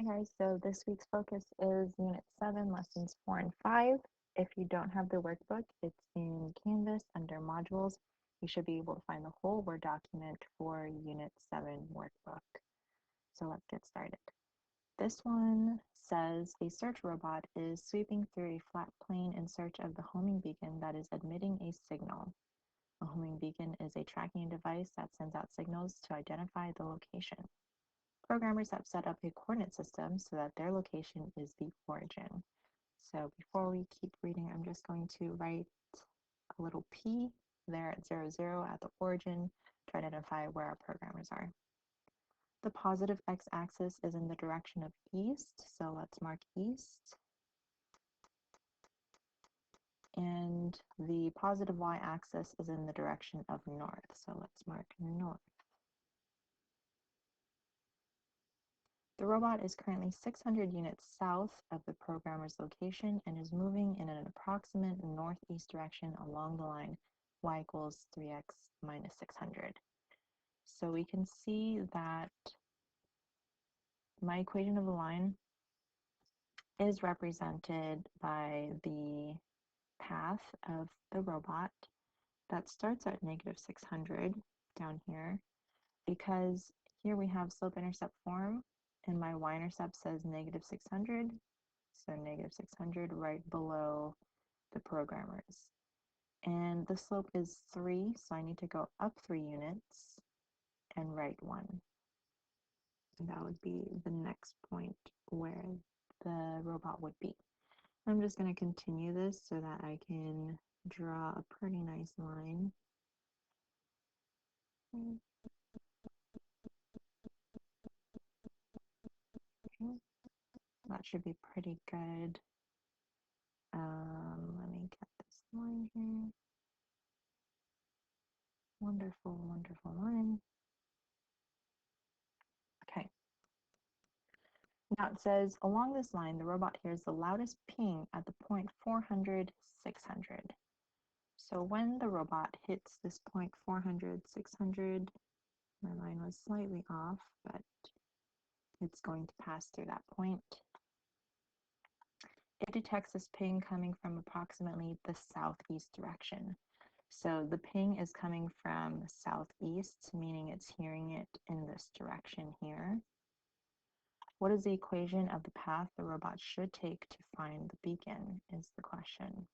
Hi guys, so this week's focus is Unit 7, Lessons 4 and 5. If you don't have the workbook, it's in Canvas under Modules. You should be able to find the whole Word document for Unit 7 workbook. So let's get started. This one says a search robot is sweeping through a flat plane in search of the homing beacon that is emitting a signal. A homing beacon is a tracking device that sends out signals to identify the location. Programmers have set up a coordinate system so that their location is the origin. So before we keep reading, I'm just going to write a little p there at 0, 0 at the origin to identify where our programmers are. The positive x-axis is in the direction of east, so let's mark east. And the positive y-axis is in the direction of north, so let's mark north. The robot is currently 600 units south of the programmer's location and is moving in an approximate northeast direction along the line y equals 3x minus 600. So we can see that my equation of the line is represented by the path of the robot that starts at negative 600 down here, because here we have slope-intercept form and my y-intercept says negative 600. So negative 600 right below the programmers. And the slope is 3, so I need to go up 3 units and write 1. And that would be the next point where the robot would be. I'm just going to continue this so that I can draw a pretty nice line. Okay. That should be pretty good. Let me get this line here. Wonderful, wonderful line. Okay. Now it says, along this line, the robot hears the loudest ping at the point 400, 600. So when the robot hits this point 400, 600, my line was slightly off, but it's going to pass through that point. It detects this ping coming from approximately the southeast direction. So the ping is coming from southeast, meaning it's hearing it in this direction here. What is the equation of the path the robot should take to find the beacon is the question.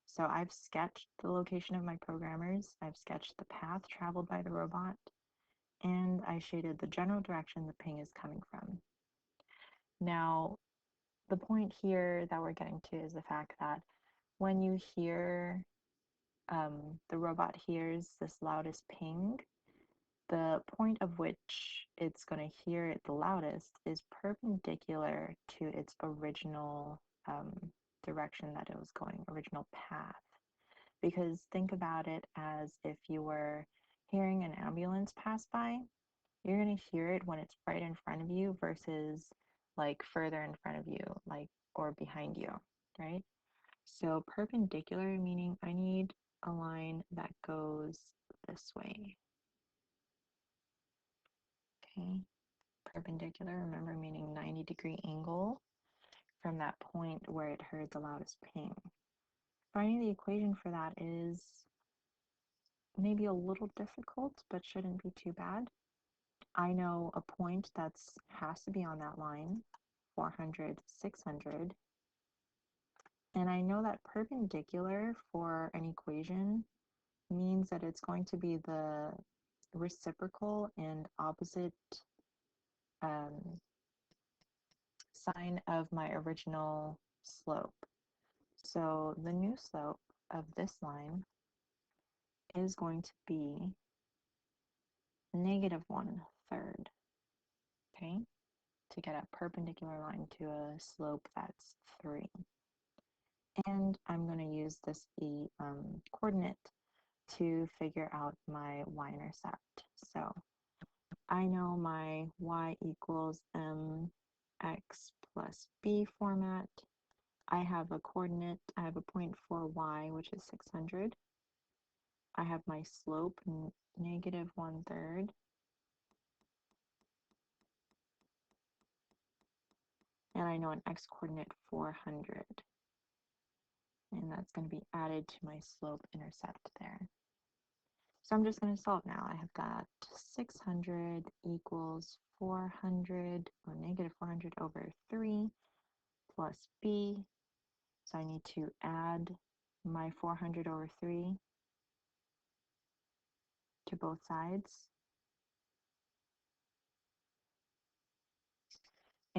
So I've sketched the location of my programmers, I've sketched the path traveled by the robot, and I shaded the general direction the ping is coming from. Now, the point here that we're getting to is the fact that when you hear, the robot hears this loudest ping, the point of which it's going to hear it the loudest is perpendicular to its original direction that it was going, original path. Because think about it as if you were hearing an ambulance pass by, you're going to hear it when it's right in front of you versus like further in front of you, like, or behind you, right? So perpendicular meaning I need a line that goes this way. Okay, perpendicular, remember, meaning 90-degree angle from that point where it heard the loudest ping. Finding the equation for that is maybe a little difficult, but shouldn't be too bad. I know a point that's has to be on that line, 400, 600. And I know that perpendicular for an equation means that it's going to be the reciprocal and opposite sign of my original slope. So the new slope of this line is going to be negative 1/3, okay, to get a perpendicular line to a slope that's 3. And I'm going to use this coordinate to figure out my y-intercept. So I know my y equals mx plus b format. I have a coordinate, I have a point for y, which is 600. I have my slope, negative 1/3. I know an x-coordinate 400. And that's going to be added to my slope intercept there. So I'm just going to solve now. I have got 600 equals 400, or negative 400 over 3 plus b. So I need to add my 400 over 3 to both sides.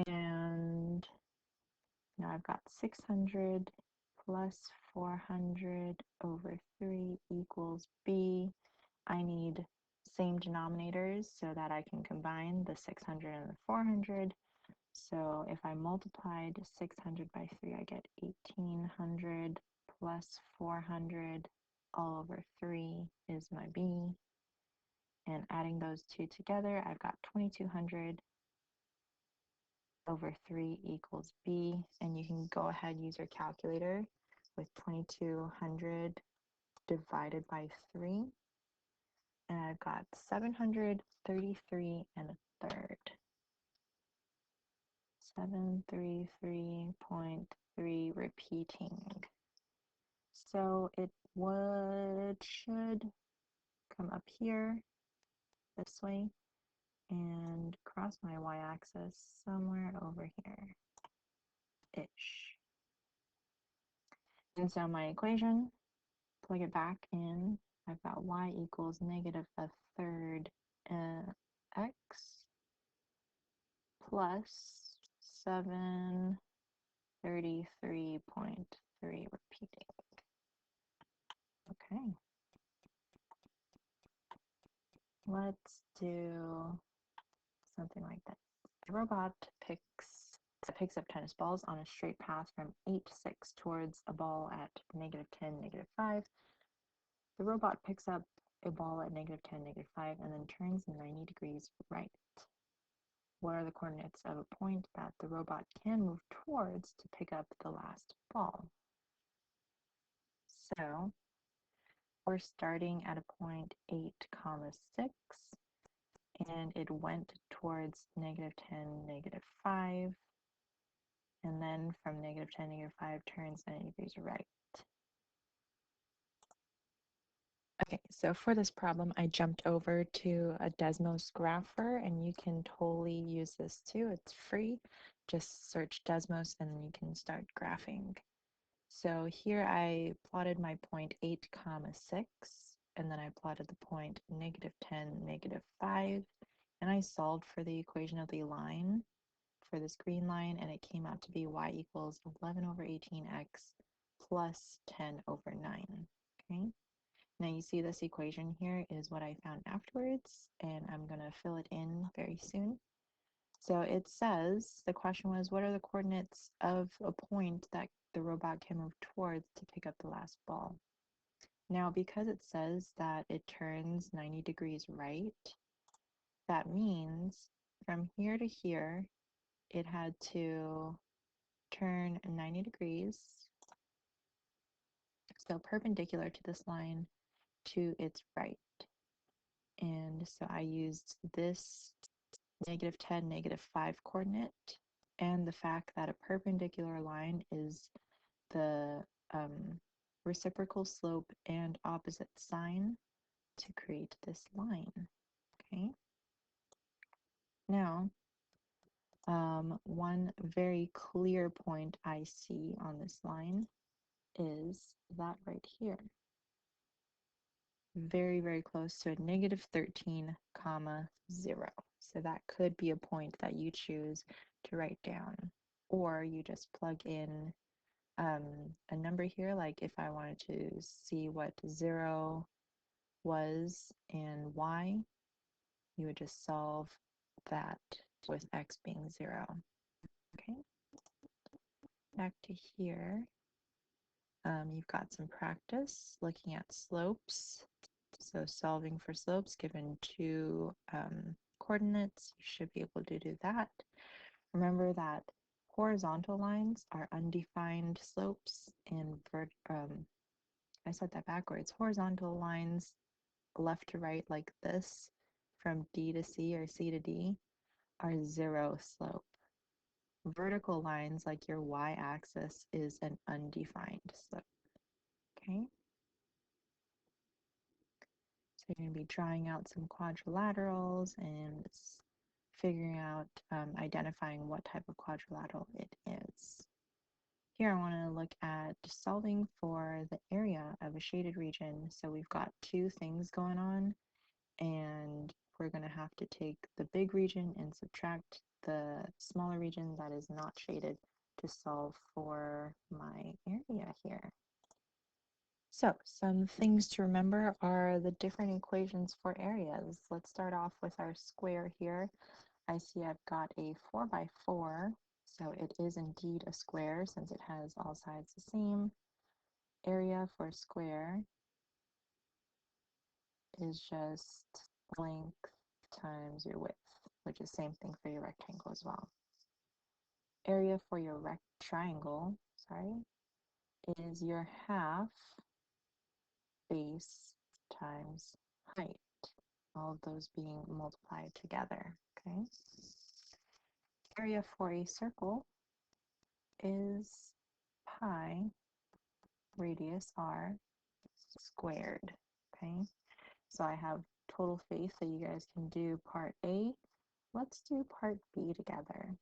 And now I've got 600 plus 400 over 3 equals b. I need same denominators so that I can combine the 600 and the 400. So if I multiplied 600 by 3, I get 1800 plus 400 all over 3 is my b. And adding those two together, I've got 2200 over 3 equals b. And you can go ahead and use your calculator with 2200 divided by 3. And I've got 733 and a third. 733.3 repeating. So it should come up here this way and cross my y-axis somewhere over here ish. And so my equation, plug it back in. I've got y equals negative a third x plus 733.3 repeating. Okay. Let's do something like this. The robot picks up tennis balls on a straight path from 8, 6 towards a ball at negative 10, negative 5. The robot picks up a ball at negative 10, negative 5, and then turns 90 degrees right. What are the coordinates of a point that the robot can move towards to pick up the last ball? So we're starting at a point 8, 6, and it went towards negative 10, negative 5, and then from negative 10, negative 5 turns 90 degrees right. Okay, so for this problem, I jumped over to a Desmos grapher, and you can totally use this too. It's free. Just search Desmos and then you can start graphing. So here I plotted my point 8, 6, and then I plotted the point negative 10, negative 5, and I solved for the equation of the line for this green line, and it came out to be y equals 11 over 18x plus 10 over 9. Okay. Now you see this equation here is what I found afterwards, and I'm going to fill it in very soon. So it says, the question was, what are the coordinates of a point that the robot can move towards to pick up the last ball? Now, because it says that it turns 90 degrees right, that means from here to here, it had to turn 90 degrees, so perpendicular to this line, to its right. And so I used this negative 10, negative 5 coordinate, and the fact that a perpendicular line is the reciprocal slope and opposite sign to create this line. Okay. Now, one very clear point I see on this line is that right here. Very, very close to a negative 13, 0. So that could be a point that you choose to write down. Or you just plug in a number here, like if I wanted to see what 0 was and y, you would just solve that with x being 0. Okay, back to here. You've got some practice looking at slopes. So solving for slopes given two coordinates, you should be able to do that. Remember that horizontal lines are undefined slopes, and I said that backwards. Horizontal lines left to right like this from D to C or C to D are 0 slope. vertical lines like your y-axis is an undefined slope, okay? So you're going to be drawing out some quadrilaterals and figuring out, identifying what type of quadrilateral it is. Here I want to look at solving for the area of a shaded region. So we've got two things going on, and we're going to have to take the big region and subtract the smaller region that is not shaded to solve for my area here. So some things to remember are the different equations for areas. Let's start off with our square here. I see I've got a 4 by 4, so it is indeed a square since it has all sides the same. Area for a square is just length times your width, which is same thing for your rectangle as well. Area for your triangle, is your half base times height, all of those being multiplied together, okay? Area for a circle is pi radius r squared, okay? So I have total faith that you guys can do part A. Let's do part B together.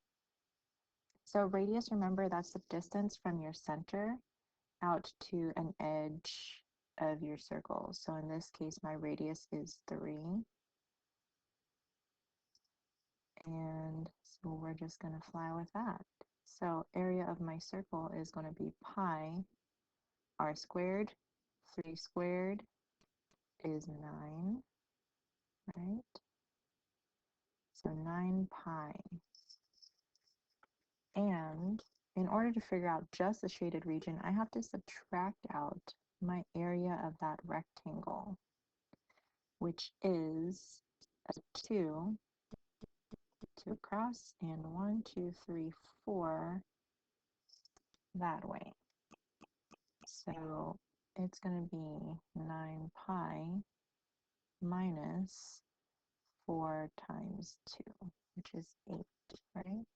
So radius, remember, that's the distance from your center out to an edge of your circle. So in this case, my radius is 3. And so we're just going to fly with that. So area of my circle is going to be pi r squared. 3 squared is 9, right? So 9 pi. And in order to figure out just the shaded region, I have to subtract out my area of that rectangle, which is a 2 across and 1, 2, 3, 4 that way. So it's going to be 9 pi minus 4 times 2, which is 8, right?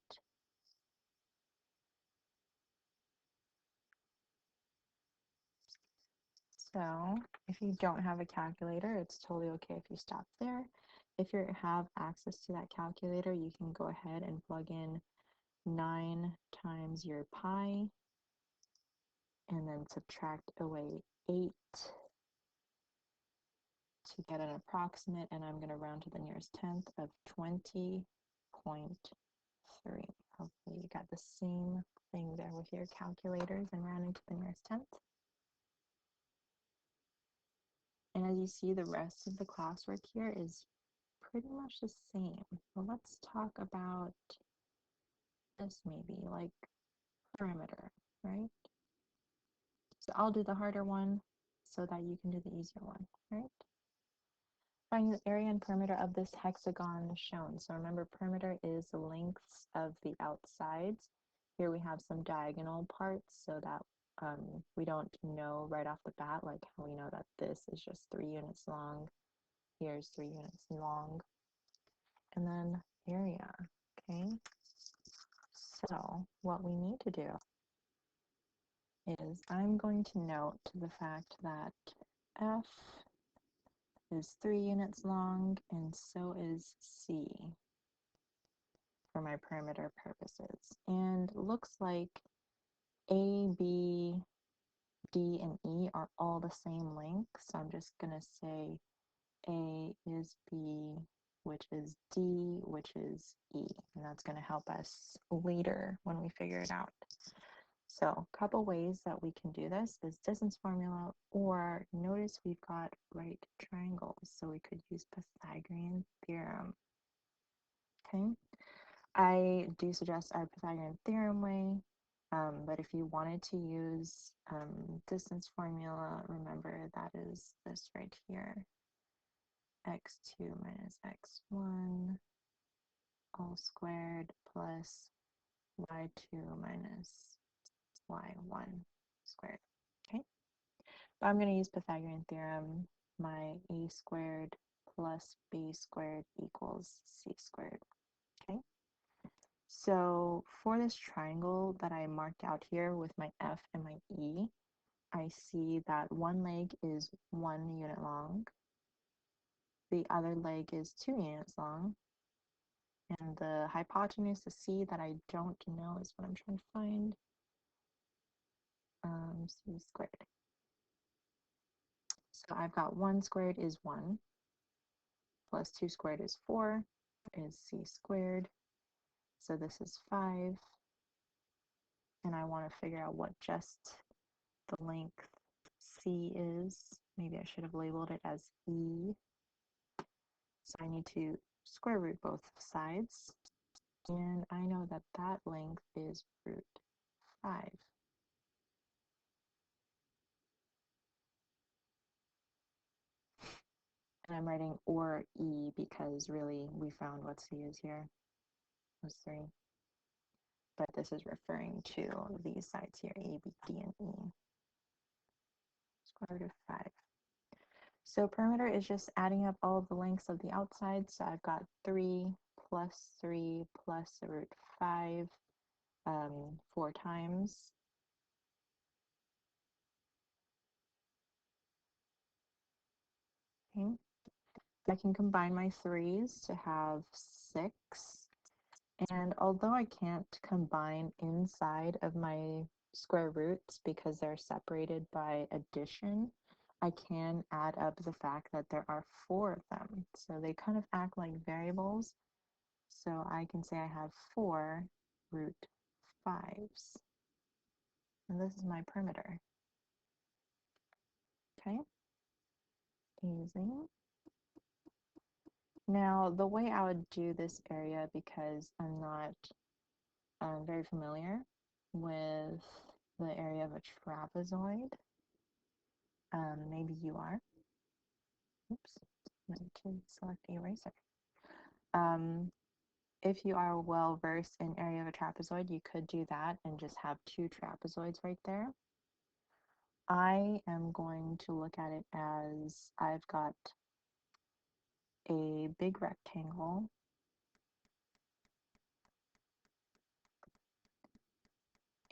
So if you don't have a calculator, it's totally okay if you stop there. If you have access to that calculator, you can go ahead and plug in 9 times your pi and then subtract away 8 to get an approximate, and I'm going to round to the nearest tenth of 20.3. Hopefully you got the same thing there with your calculators and rounding to the nearest tenth. And as you see, the rest of the classwork here is pretty much the same. Well, let's talk about this maybe, like perimeter, right? So I'll do the harder one so that you can do the easier one, right? Find the area and perimeter of this hexagon shown. So remember, perimeter is the lengths of the outsides. Here we have some diagonal parts so that we don't know right off the bat, like how we know that this is just 3 units long. Here's 3 units long. And then area, okay? So what we need to do is I'm going to note the fact that F is 3 units long, and so is C for my perimeter purposes. And looks like A, B, D, and E are all the same length. So I'm just going to say A is B, which is D, which is E. And that's going to help us later when we figure it out. So a couple ways that we can do this is distance formula, or notice we've got right triangles, so we could use Pythagorean theorem. Okay, I do suggest our Pythagorean theorem way, but if you wanted to use distance formula, remember that is this right here, x2 minus x1 all squared plus y2 minus y1 squared. Okay, but I'm going to use Pythagorean theorem. My a squared plus b squared equals c squared. Okay, So for this triangle that I marked out here with my F and my E, I see that one leg is 1 unit long, the other leg is 2 units long, and the hypotenuse, the C that I don't know is what I'm trying to find. C squared. So I've got 1 squared is 1, plus 2 squared is 4, is C squared. So this is 5, and I want to figure out what just the length C is. Maybe I should have labeled it as E. So I need to square root both sides, and I know that that length is root 5. And I'm writing or E because really we found what C is here was 3. But this is referring to these sides here, A, B, D, and E. Square root of 5. So perimeter is just adding up all of the lengths of the outside. So I've got 3 plus 3 plus root 5 4 times. Okay. I can combine my 3's to have 6. And although I can't combine inside of my square roots because they're separated by addition, I can add up the fact that there are 4 of them. So they kind of act like variables. So I can say I have 4 root 5's. And this is my perimeter. Okay, easy. Now, the way I would do this area, because I'm not very familiar with the area of a trapezoid, maybe you are. Oops, I meant to select eraser. If you are well versed in area of a trapezoid, you could do that and just have 2 trapezoids right there. I am going to look at it as I've got a big rectangle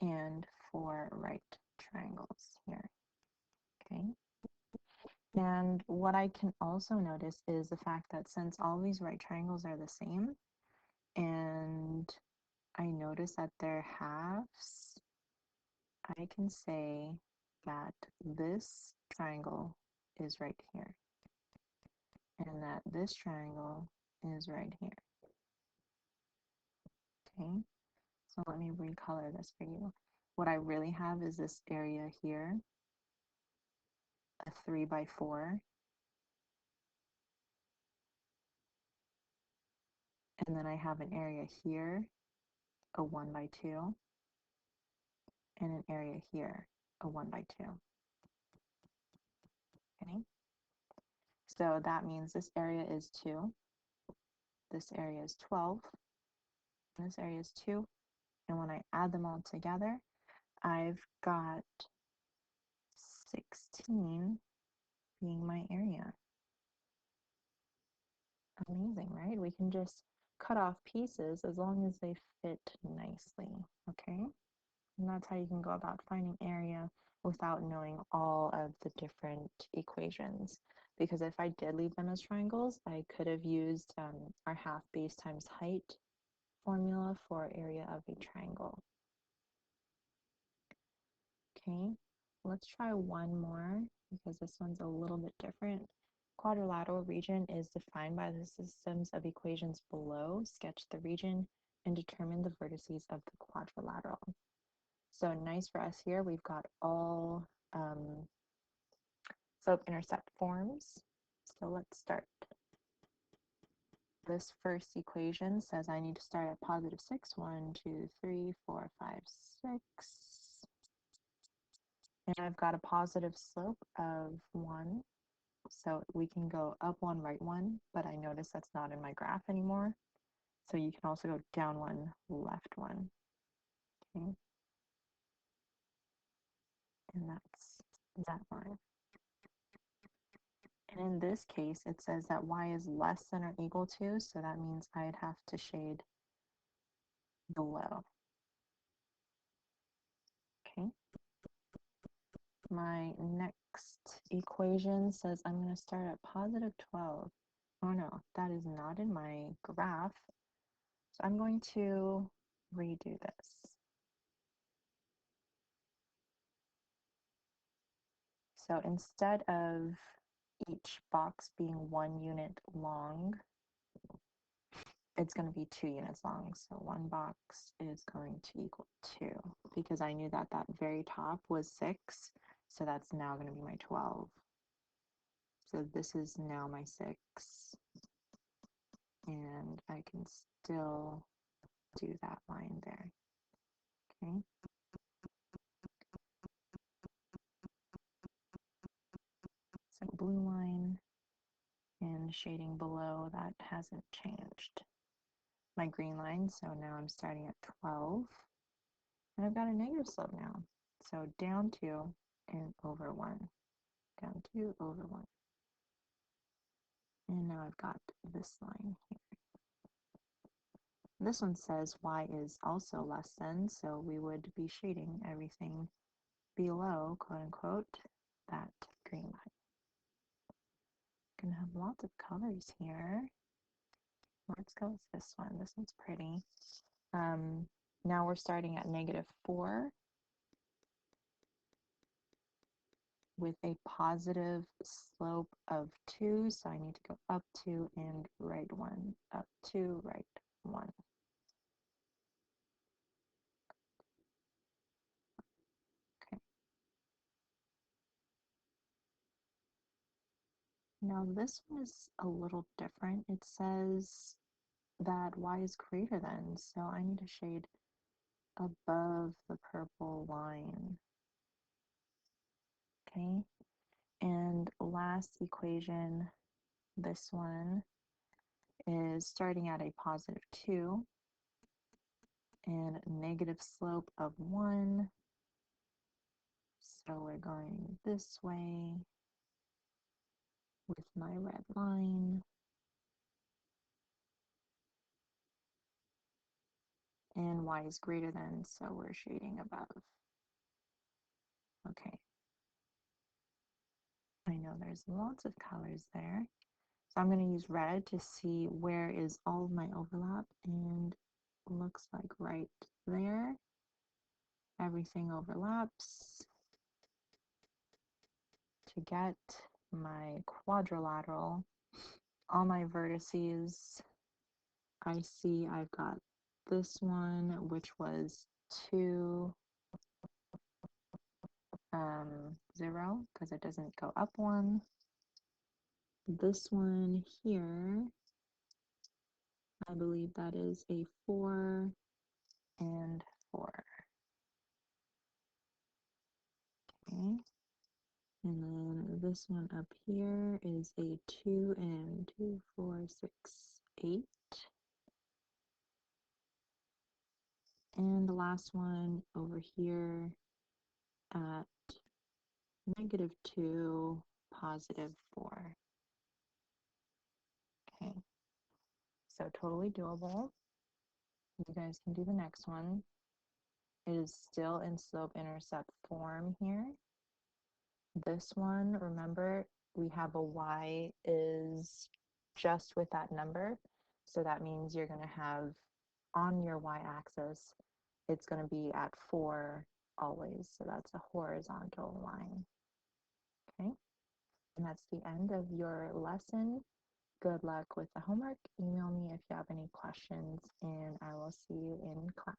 and 4 right triangles here. Okay. And what I can also notice is the fact that since all these right triangles are the same, and I notice that they're halves, I can say that this triangle is right here, and that this triangle is right here. Okay, so let me recolor this for you. What I really have is this area here, a 3 by 4, and then I have an area here, a 1 by 2, and an area here, a 1 by 2. Okay, so that means this area is 2, this area is 12, and this area is 2, and when I add them all together, I've got 16 being my area. Amazing, right? We can just cut off pieces as long as they fit nicely, okay? And that's how you can go about finding area without knowing all of the different equations. Because if I did leave them as triangles, I could have used our half base times height formula for area of a triangle. Okay, let's try one more because this one's a little bit different. Quadrilateral region is defined by the systems of equations below. Sketch the region and determine the vertices of the quadrilateral. So nice for us here, we've got all slope-intercept forms. So let's start. This first equation says I need to start at positive 6. 1, 2, 3, 4, 5, 6. And I've got a positive slope of 1. So we can go up 1, right 1, but I notice that's not in my graph anymore. So you can also go down 1, left 1. Okay. And that's that line. And in this case, it says that y is less than or equal to, so that means I'd have to shade below. Okay. My next equation says I'm going to start at positive 12. Oh no, that is not in my graph. So I'm going to redo this. So instead of each box being 1 unit long, it's going to be 2 units long. So one box is going to equal 2 because I knew that that very top was 6. So that's now going to be my 12. So this is now my 6. And I can still do that line there. Okay. So blue line and shading below, that hasn't changed. My green line, so now I'm starting at 12. And I've got a negative slope now. So down 2 and over 1. Down 2 over 1. And now I've got this line here. This one says y is also less than, so we would be shading everything below, quote unquote, that green line. Gonna have lots of colors here. Let's go with this one. This one's pretty. Now we're starting at negative 4 with a positive slope of 2. So I need to go up 2 and right 1. Up 2, right 1. Okay. Now this one is a little different. It says that y is greater than, so I need to shade above the purple line. Okay, and last equation, this one is starting at a positive 2 and negative slope of 1. So we're going this way with my red line. And y is greater than, so we're shading above. Okay. I know there's lots of colors there. So I'm going to use red to see where is all of my overlap, and looks like right there. Everything overlaps to get my quadrilateral. All my vertices, I see I've got this one, which was 2, 0, because it doesn't go up 1. This one here, I believe that is a 4 and 4. Okay. And then this one up here is a 2 and 2, 4, 6, 8. And the last one over here at negative 2, positive 4. Okay, so totally doable. You guys can do the next one. It is still in slope-intercept form here. This one, remember, we have a y is just with that number. So that means you're going to have on your y-axis, it's going to be at 4 always. So that's a horizontal line. Okay. And that's the end of your lesson. Good luck with the homework. Email me if you have any questions, and I will see you in class.